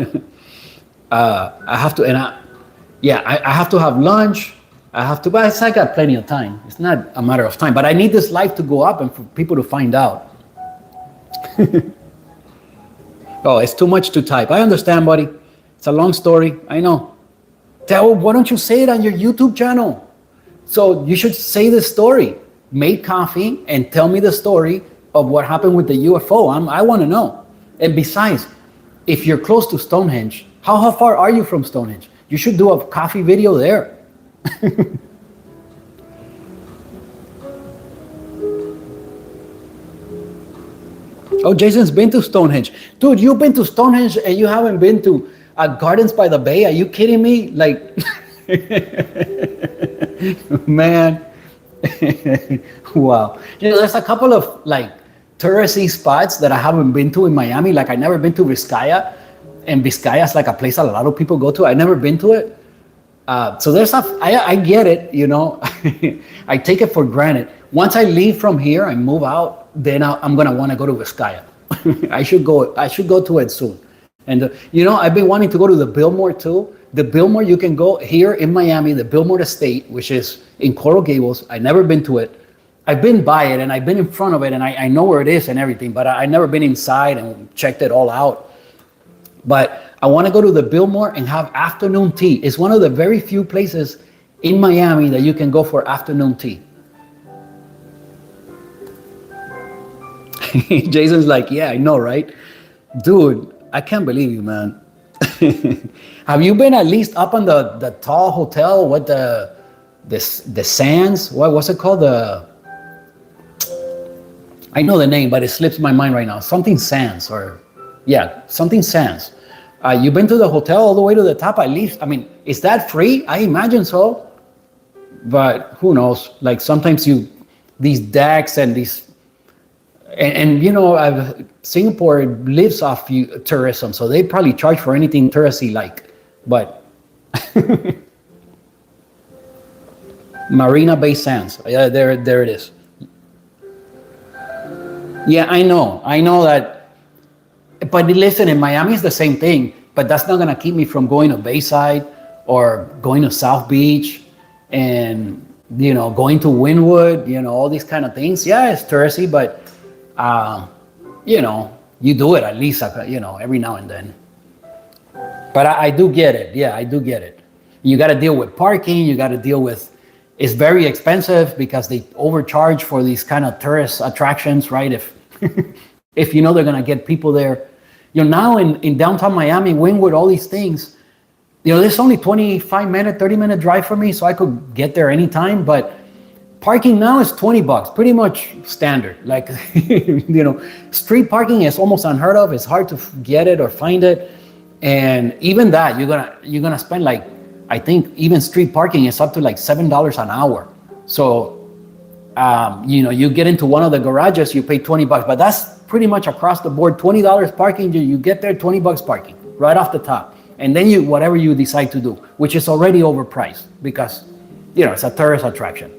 I have to, I have to have lunch. I have to, but I got plenty of time. It's not a matter of time, but I need this live to go up and for people to find out. Oh, it's too much to type. I understand, buddy. It's a long story. I know. Why don't you say it on your YouTube channel? So you should say the story. Make coffee and tell me the story of what happened with the UFO. I want to know. And besides, if you're close to Stonehenge, how far are you from Stonehenge? You should do a coffee video there. Oh, Jason's been to Stonehenge. Dude, you've been to Stonehenge and you haven't been to Gardens by the Bay? Are you kidding me? Like, man. Wow. There's a couple of like touristy spots that I haven't been to in Miami. Like, I never been to Vizcaya, and Vizcaya is like a place a lot of people go to. I never been to it. So there's I get it, I take it for granted. Once I leave from here and move out, then I'm gonna want to go to Vizcaya. I should go to it soon. And I've been wanting to go to the Biltmore too. The Biltmore, you can go here in Miami, the Biltmore Estate, which is in Coral Gables. I've never been to it. I've been by it and I've been in front of it and I know where it is and everything, but I've never been inside and checked it all out. But I want to go to the Biltmore and have afternoon tea. It's one of the very few places in Miami that you can go for afternoon tea. Jason's like, yeah, I know, right? Dude, I can't believe you, man. Have you been at least up on the tall hotel with the sands? What's it called? I know the name, but it slips my mind right now. Something sands something sands. You've been to the hotel all the way to the top at least. I mean, is that free? I imagine so. But who knows? Like sometimes these decks and these, Singapore lives off tourism, so they probably charge for anything touristy like. But Marina Bay Sands, yeah, there it is. Yeah, I know that. But listen, in Miami it's the same thing, but that's not gonna keep me from going to Bayside or going to South Beach and going to Wynwood, all these kind of things. Yeah, it's touristy, but you do it at least every now and then. But I do get it. Yeah, I do get it. You got to deal with parking. You got to deal with, it's very expensive because they overcharge for these kind of tourist attractions, right? If they're going to get people there. Now in downtown Miami, Wynwood, all these things, there's only 25-minute, 30-minute drive for me, so I could get there anytime. But parking now is $20, pretty much standard. Like, street parking is almost unheard of. It's hard to get it or find it. And even that, you're gonna spend like, I think even street parking is up to like $7 an hour. So, you get into one of the garages, you pay $20, but that's pretty much across the board. $20 parking, you get there, $20 parking right off the top. And then whatever you decide to do, which is already overpriced because, it's a tourist attraction.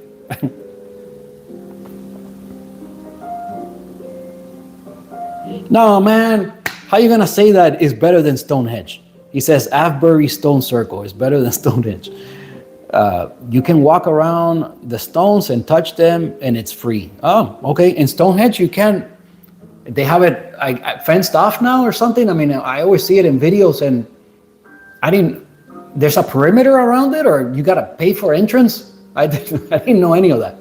No, man, how you gonna say that is better than Stonehenge? He says Avebury Stone Circle is better than Stonehenge. You can walk around the stones and touch them and it's free. Oh, okay. In Stonehenge, you can, they have it fenced off now or something. I mean, I always see it in videos and there's a perimeter around it or you gotta pay for entrance? I didn't know any of that.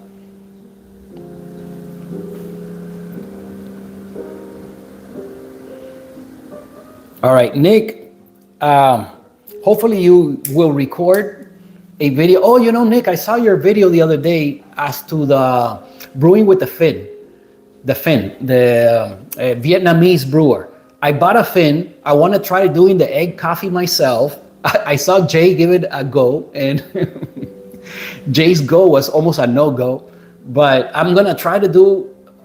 All right, Nick, hopefully you will record a video. Oh, Nick, I saw your video the other day as to the brewing with the fin. The Vietnamese brewer. I bought a fin. I want to try doing the egg coffee myself. I saw Jay give it a go, and Jay's go was almost a no-go. But I'm going to try to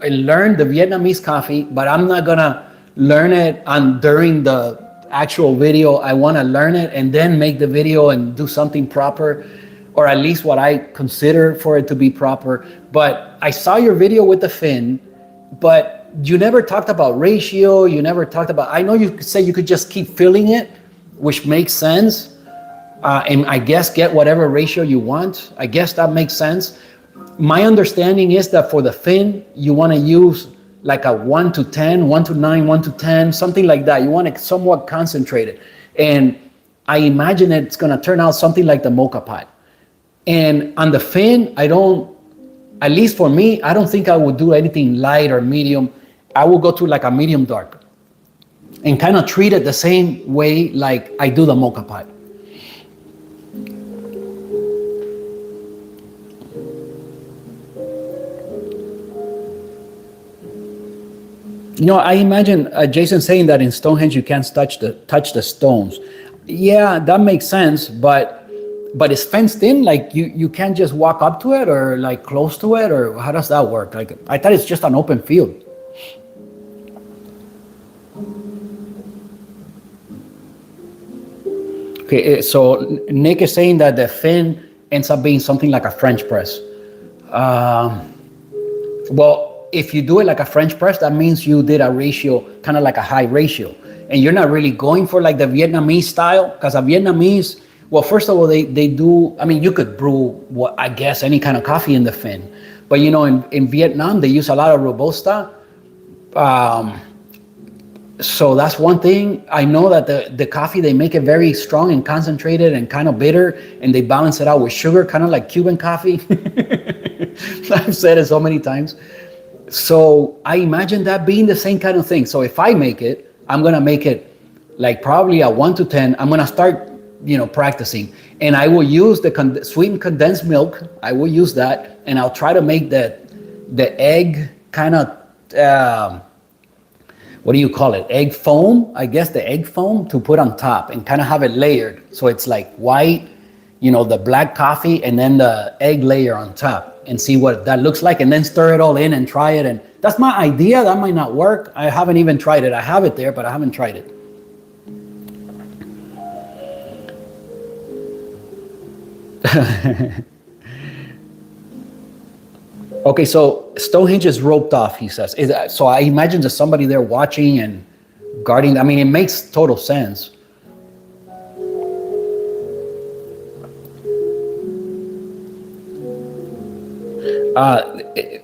learn the Vietnamese coffee, but I'm not going to learn it during the actual video. I want to learn it and then make the video and do something proper, or at least what I consider for it to be proper. But I saw your video with the fin, but you never talked about ratio. You never talked about, I know you say you could just keep filling it, which makes sense. And I guess get whatever ratio you want. I guess that makes sense. My understanding is that for the fin, you want to use like a 1 to 10, 1 to 9, 1 to 10, something like that. You want it somewhat concentrated. And I imagine it's going to turn out something like the mocha pot. And on the fin, at least for me, I don't think I would do anything light or medium. I will go to like a medium dark and kind of treat it the same way like I do the mocha pot. I imagine Jason saying that in Stonehenge you can't touch the stones. Yeah, that makes sense, but it's fenced in. Like you can't just walk up to it or like close to it, or how does that work? Like I thought it's just an open field. Okay, so Nick is saying that the fin ends up being something like a French press. Well, if you do it like a French press, that means you did a ratio, kind of like a high ratio. And you're not really going for like the Vietnamese style, because a Vietnamese, well, first of all, they do, I mean, you could brew, I guess, any kind of coffee in the fin. But, in Vietnam, they use a lot of Robusta. So that's one thing. I know that the coffee, they make it very strong and concentrated and kind of bitter, and they balance it out with sugar, kind of like Cuban coffee. I've said it so many times. So I imagine that being the same kind of thing. So if I make it, I'm going to make it like probably a 1 to 10. I'm going to start, practicing. And I will use the sweetened condensed milk. I will use that. And I'll try to make the egg kind of, what do you call it? Egg foam, I guess, the egg foam to put on top and kind of have it layered. So it's like white, the black coffee and then the egg layer on top, and see what that looks like, and then stir it all in and try it. And that's my idea. That might not work. I haven't even tried it. I have it there, but I haven't tried it. Okay, so Stonehenge is roped off, he says. So I imagine there's somebody there watching and guarding. I mean, it makes total sense.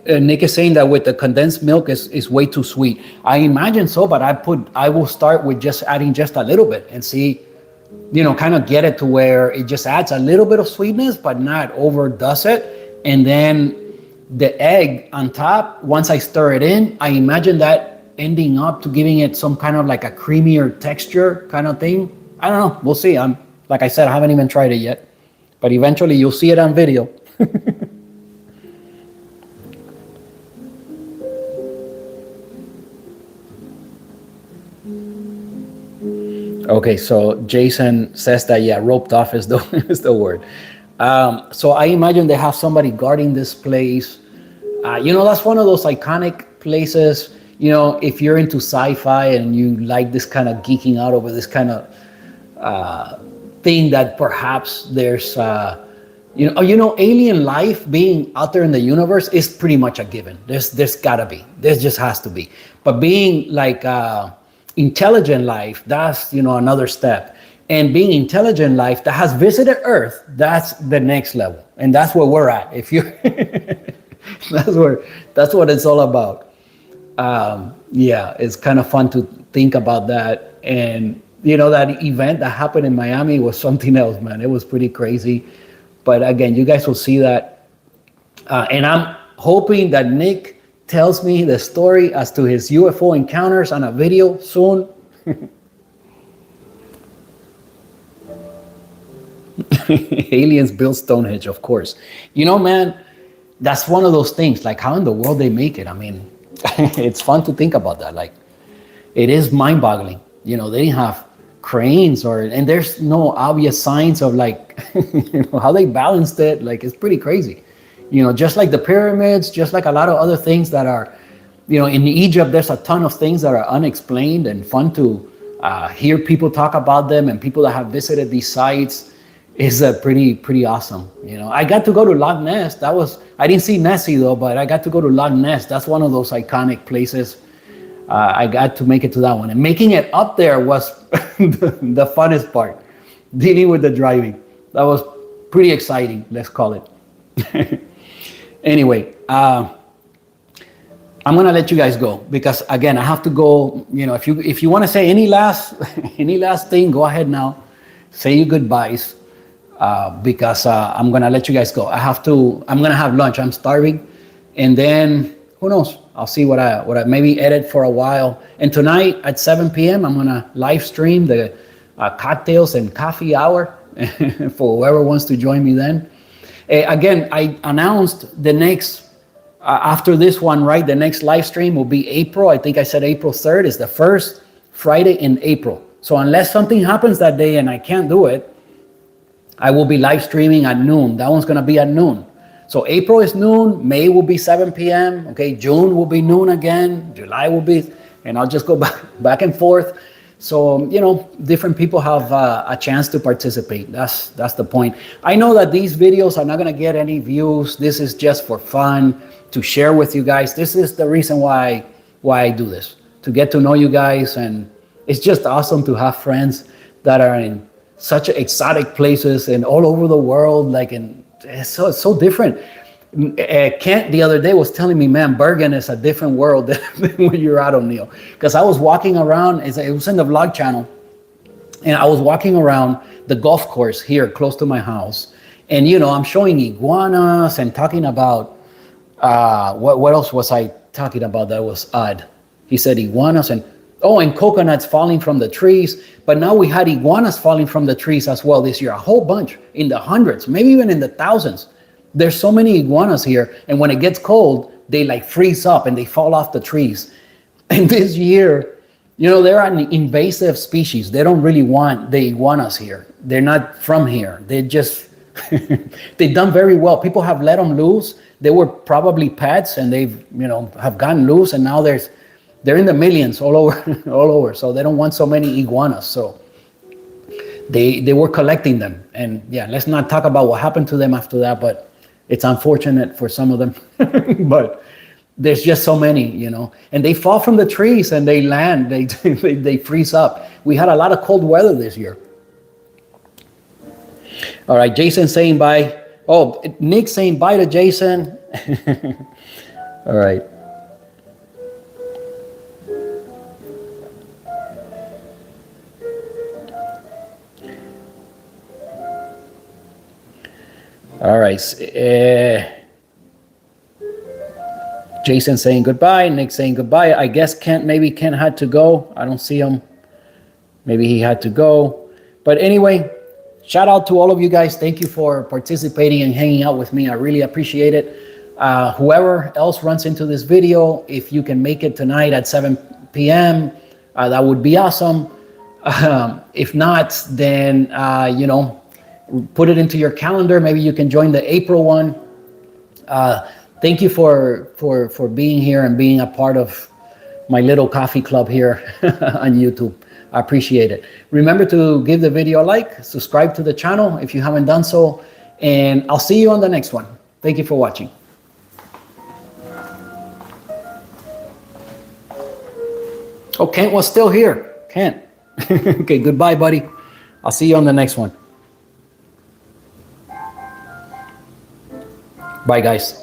Nick is saying that with the condensed milk is way too sweet. I imagine so, but I will start with just adding just a little bit and see, kind of get it to where it just adds a little bit of sweetness, but not overdoes it. And then the egg on top, once I stir it in, I imagine that ending up to giving it some kind of like a creamier texture kind of thing. I don't know. We'll see. Like I said, I haven't even tried it yet, but eventually you'll see it on video. Okay, so Jason says that, yeah, roped off is the word. So I imagine they have somebody guarding this place. That's one of those iconic places. If you're into sci-fi and you like this kind of geeking out over this kind of thing that perhaps there's, alien life being out there in the universe is pretty much a given. There's gotta be. There just has to be. But being like intelligent life, that's another step. And being intelligent life that has visited Earth, that's the next level, and that's where we're at. If you that's what it's all about. Yeah, it's kind of fun to think about that. And that event that happened in Miami was something else, man. It was pretty crazy. But again, you guys will see that, and I'm hoping that Nick tells me the story as to his UFO encounters on a video soon. Aliens built Stonehenge, of course. You know, man, that's one of those things. Like, how in the world they make it? I mean, it's fun to think about that. Like, it is mind-boggling. You know, they didn't have cranes and there's no obvious signs of like how they balanced it. Like, it's pretty crazy. You know, just like the pyramids, just like a lot of other things that are, you know, in Egypt, there's a ton of things that are unexplained and fun to hear people talk about them, and people that have visited these sites is pretty awesome. You know, I got to go to Loch Ness. I didn't see Nessie though, but I got to go to Loch Ness. That's one of those iconic places. I got to make it to that one, and making it up there was the funnest part, dealing with the driving. That was pretty exciting, let's call it. Anyway, I'm gonna let you guys go, because again, I have to go. You know, if you want to say any last thing, go ahead now, say your goodbyes, because I'm gonna let you guys go. I'm gonna have lunch. I'm starving, and then who knows? I'll see what I maybe edit for a while. And tonight at 7 p.m. I'm gonna live stream the cocktails and coffee hour for whoever wants to join me then. Again, I announced the next after this one, right? The next live stream will be April. I think I said April 3rd is the first Friday in April. So unless something happens that day and I can't do it, I will be live streaming at noon. That one's gonna be at noon. So April is noon, May will be 7 p.m. Okay, June will be noon again, July will be, and I'll just go back and forth. So, you know, different people have a chance to participate. That's the point. I know that these videos are not gonna get any views. This is just for fun, to share with you guys. This is the reason why I do this, to get to know you guys. And it's just awesome to have friends that are in such exotic places and all over the world, like it's so different. Kent the other day was telling me, man, Bergen is a different world than when you're out, Omniel. Because I was walking around, it was in the vlog channel, and I was walking around the golf course here close to my house. And, you know, I'm showing iguanas and talking about, what else was I talking about that was odd? He said iguanas and coconuts falling from the trees. But now we had iguanas falling from the trees as well this year, a whole bunch, in the hundreds, maybe even in the thousands. There's so many iguanas here, and when it gets cold, they like freeze up and they fall off the trees. And this year, you know, they're an invasive species. They don't really want the iguanas here. They're not from here. They just, they've done very well. People have let them loose. They were probably pets, and they've, you know, have gotten loose, and now they're in the millions all over. So they don't want so many iguanas. So they were collecting them. And yeah, let's not talk about what happened to them after that, but it's unfortunate for some of them. But there's just so many, you know, and they fall from the trees and they land, they freeze up. We had a lot of cold weather this year. All right, Jason saying bye. Oh, Nick saying bye to Jason. All right. All right. Jason saying goodbye. Nick saying goodbye. I guess Kent had to go. I don't see him. Maybe he had to go. But anyway, shout out to all of you guys. Thank you for participating and hanging out with me. I really appreciate it. Whoever else runs into this video, if you can make it tonight at 7 p.m., that would be awesome. If not, then, you know, put it into your calendar. Maybe you can join the April one. Thank you for being here and being a part of my little coffee club here on YouTube. I appreciate it. Remember to give the video a like, subscribe to the channel if you haven't done so, and I'll see you on the next one. Thank you for watching. Oh, Kent was still here. Kent. Okay, goodbye, buddy. I'll see you on the next one. Bye, guys.